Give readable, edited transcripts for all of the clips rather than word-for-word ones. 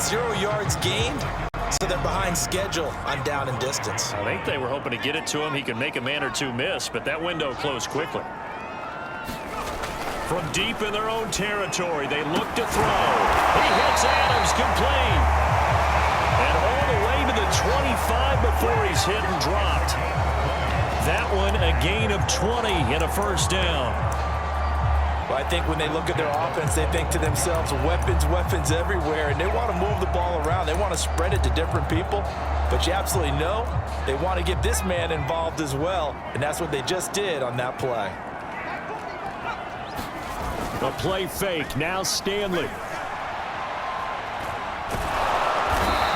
0 yards gained, so they're behind schedule on down and distance. I think they were hoping to get it to him. He could make a man or two miss, but that window closed quickly. From deep in their own territory, they look to throw. He hits Adams, complete. And all the way to the 25 before he's hit and dropped. That one a gain of 20 and a first down. Well, I think when they look at their offense, they think to themselves, weapons, weapons everywhere, and they want to move the ball around. They want to spread it to different people, but you absolutely know they want to get this man involved as well, and that's what they just did on that play. A play fake, now Stanley.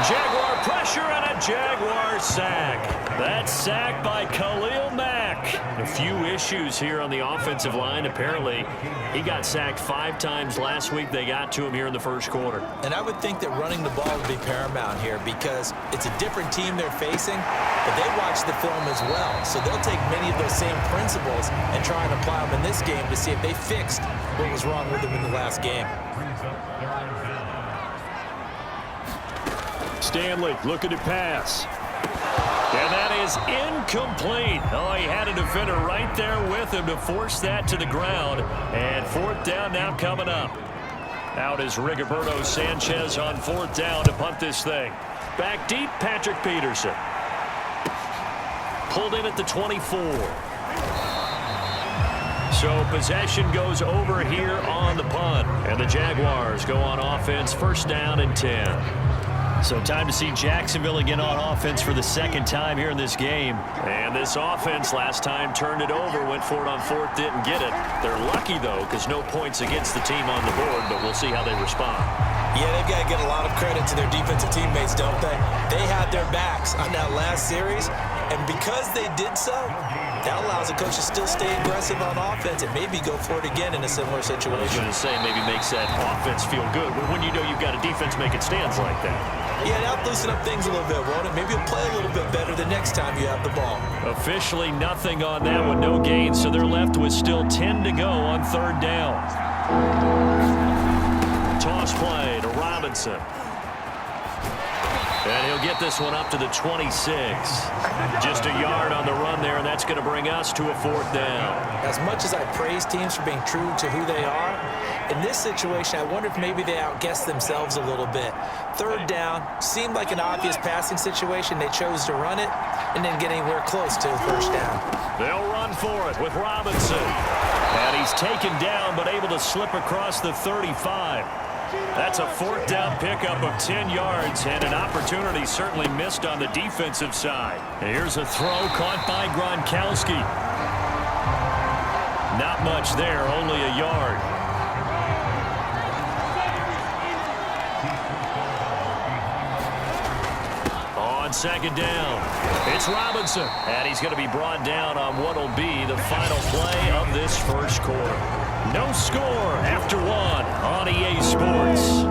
Jaguar pressure and a Jaguar sack. That sack by Khalil Mack. A few issues here on the offensive line. Apparently, he got sacked 5 times last week. They got to him here in the first quarter. And I would think that running the ball would be paramount here because it's a different team they're facing, but they watch the film as well. So they'll take many of those same principles and try and apply them in this game to see if they fixed what was wrong with them in the last game. Stanley looking to pass. And that is incomplete. Oh, he had a defender right there with him to force that to the ground. And 4th down now coming up. Out is Rigoberto Sanchez on 4th down to punt this thing. Back deep, Patrick Peterson. Pulled in at the 24. So possession goes over here on the punt. And the Jaguars go on offense, 1st down and 10. So time to see Jacksonville again on offense for the 2nd time here in this game. And this offense last time turned it over, went for it on 4th, didn't get it. They're lucky, though, because no points against the team on the board, but we'll see how they respond. Yeah, they've got to get a lot of credit to their defensive teammates, don't they? They had their backs on that last series, and because they did so, that allows the coach to still stay aggressive on offense and maybe go for it again in a similar situation. I was going to say maybe makes that offense feel good, but when you know you've got a defense making stands like that. Yeah, that'll loosen up things a little bit, won't it? Maybe you'll play a little bit better the next time you have the ball. Officially nothing on that one, no gain, so they're left with still 10 to go on 3rd down. Toss play to Robinson. And he'll get this one up to the 26. Just a yard on the run there, and that's going to bring us to a 4th down. As much as I praise teams for being true to who they are, in this situation, I wonder if maybe they outguessed themselves a little bit. 3rd down seemed like an obvious passing situation. They chose to run it and didn't get anywhere close to the 1st down. They'll run for it with Robinson. And he's taken down but able to slip across the 35. That's a 4th down pickup of 10 yards and an opportunity certainly missed on the defensive side. Here's a throw caught by Gronkowski. Not much there, only a yard. On 2nd down, it's Robinson. And he's going to be brought down on what will be the final play of this first quarter. No score after 1 on EA Sports.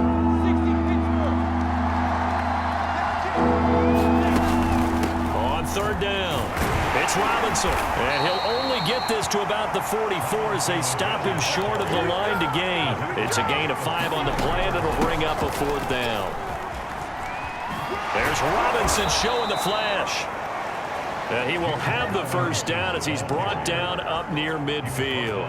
On 3rd down, it's Robinson. And he'll only get this to about the 44 as they stop him short of the line to gain. It's a gain of 5 on the play, and it'll bring up a 4th down. There's Robinson showing the flash. And he will have the 1st down as he's brought down up near midfield.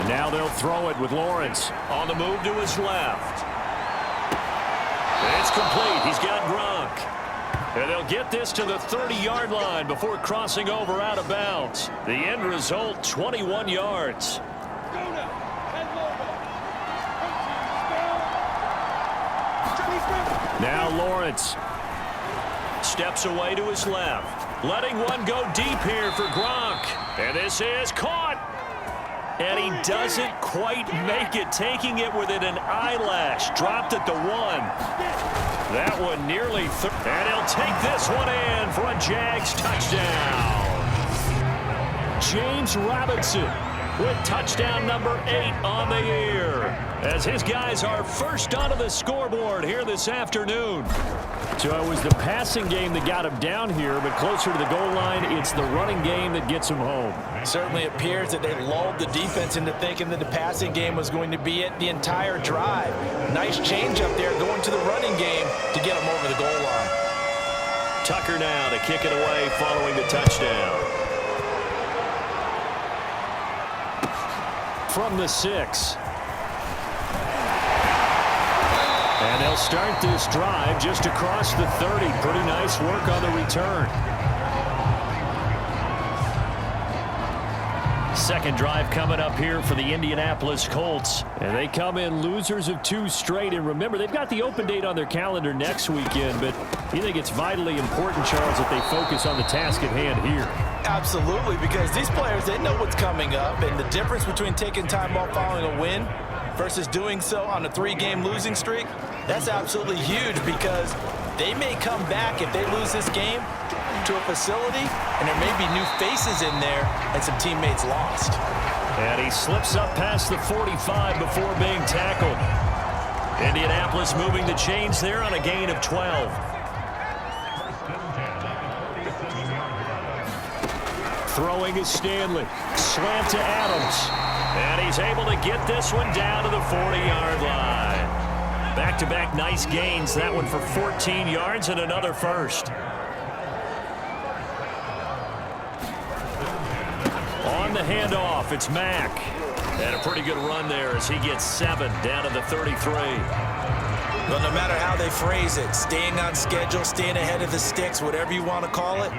Now they'll throw it with Lawrence on the move to his left. It's complete. He's got Gronk. And they'll get this to the 30-yard line before crossing over out of bounds. The end result, 21 yards. Now Lawrence steps away to his left. Letting one go deep here for Gronk. And this is caught. And he doesn't quite make it, taking it within an eyelash. Dropped at the 1. That one nearly through. And he'll take this one in for a Jags touchdown. James Robinson with touchdown number 8 on the year, as his guys are first onto the scoreboard here this afternoon. So it was the passing game that got him down here, but closer to the goal line, it's the running game that gets him home. Certainly appears that they lulled the defense into thinking that the passing game was going to be it the entire drive. Nice change up there going to the running game to get him over the goal line. Tucker now to kick it away following the touchdown. From the 6. And they'll start this drive just across the 30. Pretty nice work on the return. Second drive coming up here for the Indianapolis Colts. And they come in losers of 2 straight. And remember, they've got the open date on their calendar next weekend. But you think it's vitally important, Charles, that they focus on the task at hand here? Absolutely, because these players, they know what's coming up. And the difference between taking time off following a win versus doing so on a 3-game losing streak, that's absolutely huge, because they may come back if they lose this game to a facility and there may be new faces in there and some teammates lost. And he slips up past the 45 before being tackled. Indianapolis moving the chains there on a gain of 12. Throwing is Stanley. Slant to Adams. And he's able to get this one down to the 40-yard line. Back-to-back nice gains. That one for 14 yards and another first. On the handoff, it's Mack. And a pretty good run there as he gets 7 down to the 33. Well, no matter how they phrase it, staying on schedule, staying ahead of the sticks, whatever you want to call it,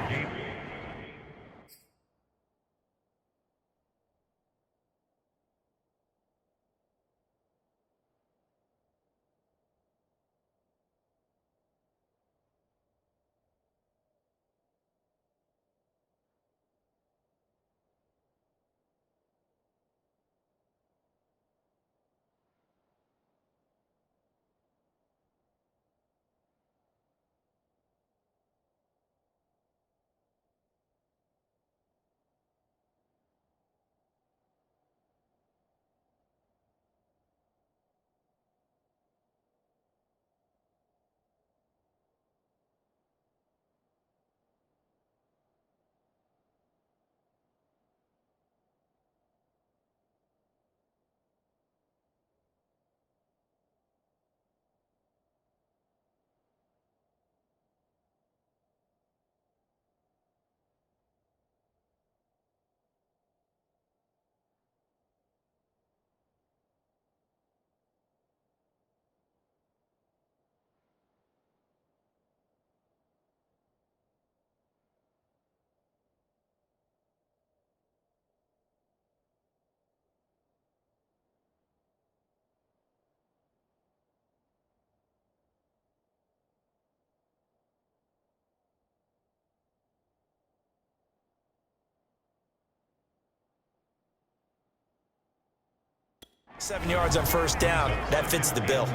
$7 yards on first down. That fits the bill.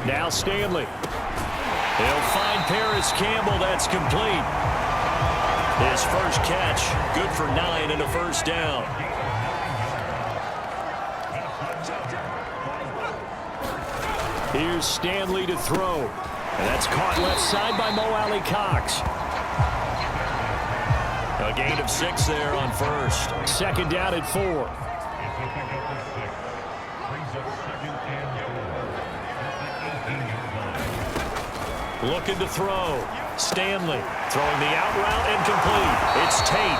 Now Stanley. He'll find Paris Campbell. That's complete. His first catch, good for 9 and a first down. Here's Stanley to throw. And that's caught left side by Mo Alley Cox. A gain of 6 there on first. Second down at 4. Looking to throw. Stanley throwing the out route and complete. It's Tate.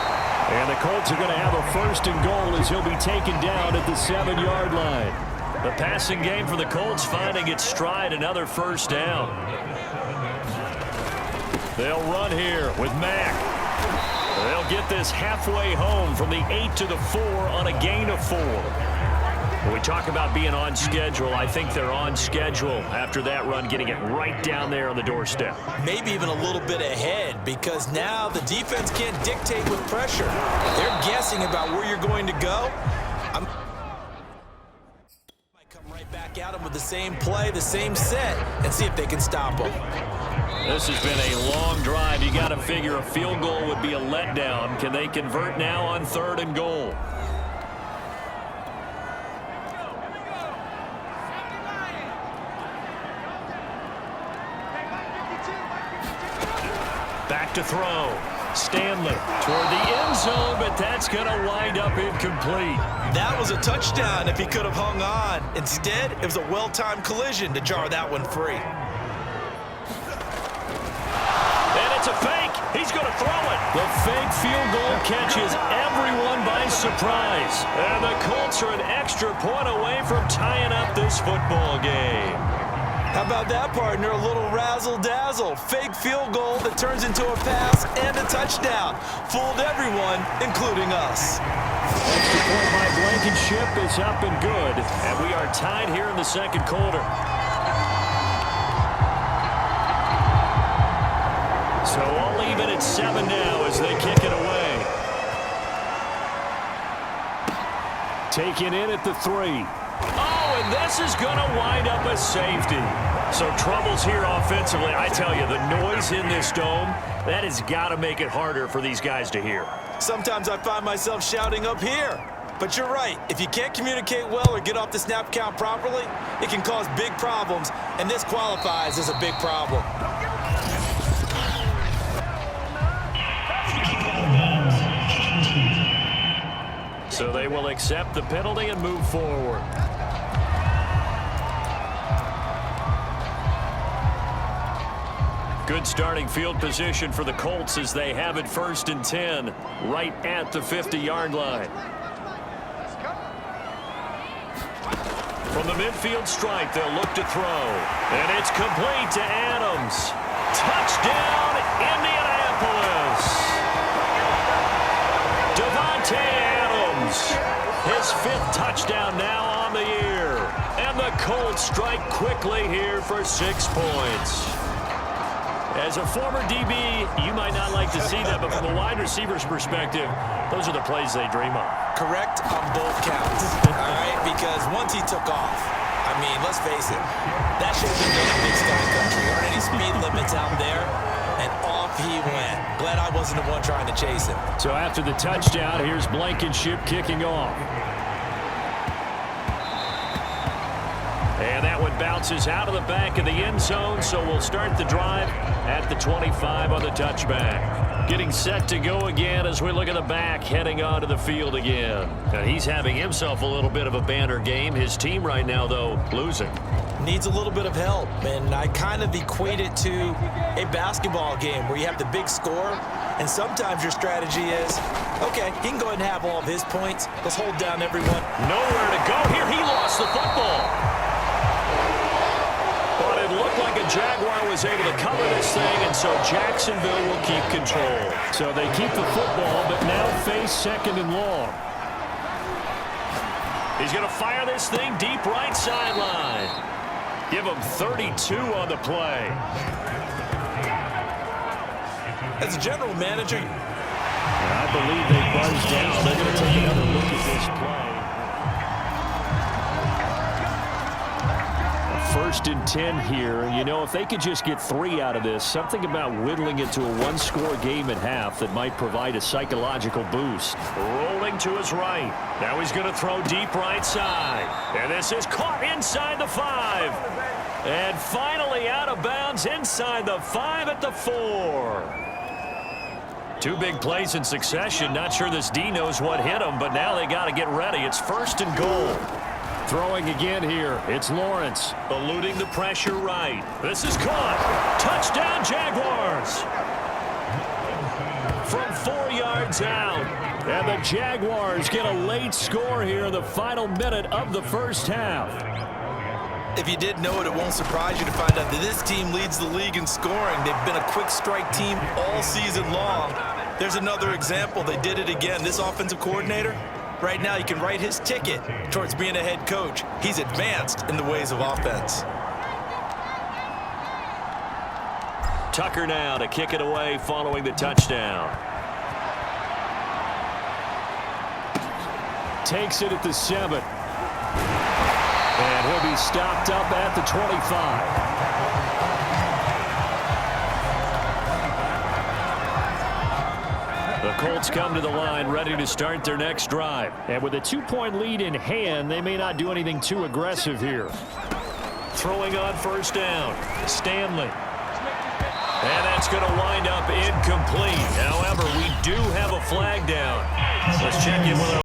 And the Colts are going to have a first and goal as he'll be taken down at the 7-yard line. The passing game for the Colts finding its stride, another first down. They'll run here with Mack. They'll get this halfway home from the 8 to the 4 on a gain of 4. When we talk about being on schedule, I think they're on schedule after that run, getting it right down there on the doorstep. Maybe even a little bit ahead, because now the defense can't dictate with pressure. They're guessing about where you're going to go. Might come right back at them with the same play, the same set, and see if they can stop them. This has been a long drive. You got to figure a field goal would be a letdown. Can they convert now on 3rd and goal? Back to throw. Stanley toward the end zone, but that's going to wind up incomplete. That was a touchdown if he could have hung on. Instead, it was a well-timed collision to jar that one free. And it's a fake. He's going to throw it. The fake field goal catches everyone by surprise. And the Colts are an extra point away from tying up this football game. How about that, partner? A little razzle-dazzle. Fake field goal that turns into a pass and a touchdown. Fooled everyone, including us. Extra point by Blankenship is up and good. And we are tied here in the second quarter. So all even at 7 now as they kick it away. Taken in at the 3. Oh, and this is going to wind up a safety. So troubles here offensively. I tell you, the noise in this dome, that has got to make it harder for these guys to hear. Sometimes I find myself shouting up here. But you're right. If you can't communicate well or get off the snap count properly, it can cause big problems, and this qualifies as a big problem. So they will accept the penalty and move forward. Good starting field position for the Colts as they have it 1st and 10 right at the 50-yard line. From the midfield stripe, they'll look to throw. And it's complete to Adams. Touchdown, Indianapolis. Devontae Adams, his 5th touchdown now on the year. And the Colts strike quickly here for 6 points. As a former DB, you might not like to see that, but from a wide receiver's perspective, those are the plays they dream of. Correct on both counts, all right? Because once he took off, I mean, let's face it, that should have been done in Big Sky Country. Aren't any speed limits out there? And off he went. Glad I wasn't the one trying to chase him. So after the touchdown, here's Blankenship kicking off. And that one bounces out of the back of the end zone, so we'll start the drive at the 25 on the touchback. Getting set to go again as we look at the back heading onto the field again. And he's having himself a little bit of a banner game. His team right now, though, losing. Needs a little bit of help, and I kind of equate it to a basketball game where you have the big score, and sometimes your strategy is, okay, he can go ahead and have all of his points. Let's hold down everyone. Nowhere to go here. He lost the football. But it looked like a Jaguar was able to cover this thing, and so Jacksonville will keep control. So they keep the football, but now face 2nd and long. He's going to fire this thing deep right sideline. Give him 32 on the play. As a general manager, I believe they buzzed down. They're going to take another look at this play. 1st and 10 here. You know, if they could just get 3 out of this, something about whittling it to a 1-score game at half that might provide a psychological boost. Rolling to his right. Now he's going to throw deep right side. And this is caught inside the 5. And finally out of bounds inside the 5 at the 4. 2 big plays in succession. Not sure this D knows what hit him, but now they got to get ready. It's 1st and goal. Throwing again here. It's Lawrence. Eluding the pressure right. This is caught. Touchdown, Jaguars. From 4 yards out. And the Jaguars get a late score here in the final minute of the first half. if you didn't know it, it won't surprise you to find out that this team leads the league in scoring. They've been a quick strike team all season long. There's another example. They did it again. This offensive coordinator, right now, you can write his ticket towards being a head coach. He's advanced in the ways of offense. Tucker now to kick it away following the touchdown. Takes it at the 7. And he'll be stopped up at the 25. Colts come to the line, ready to start their next drive. And with a 2-point lead in hand, they may not do anything too aggressive here. Throwing on first down, Stanley. And that's going to wind up incomplete. However, we do have a flag down. Let's check in with our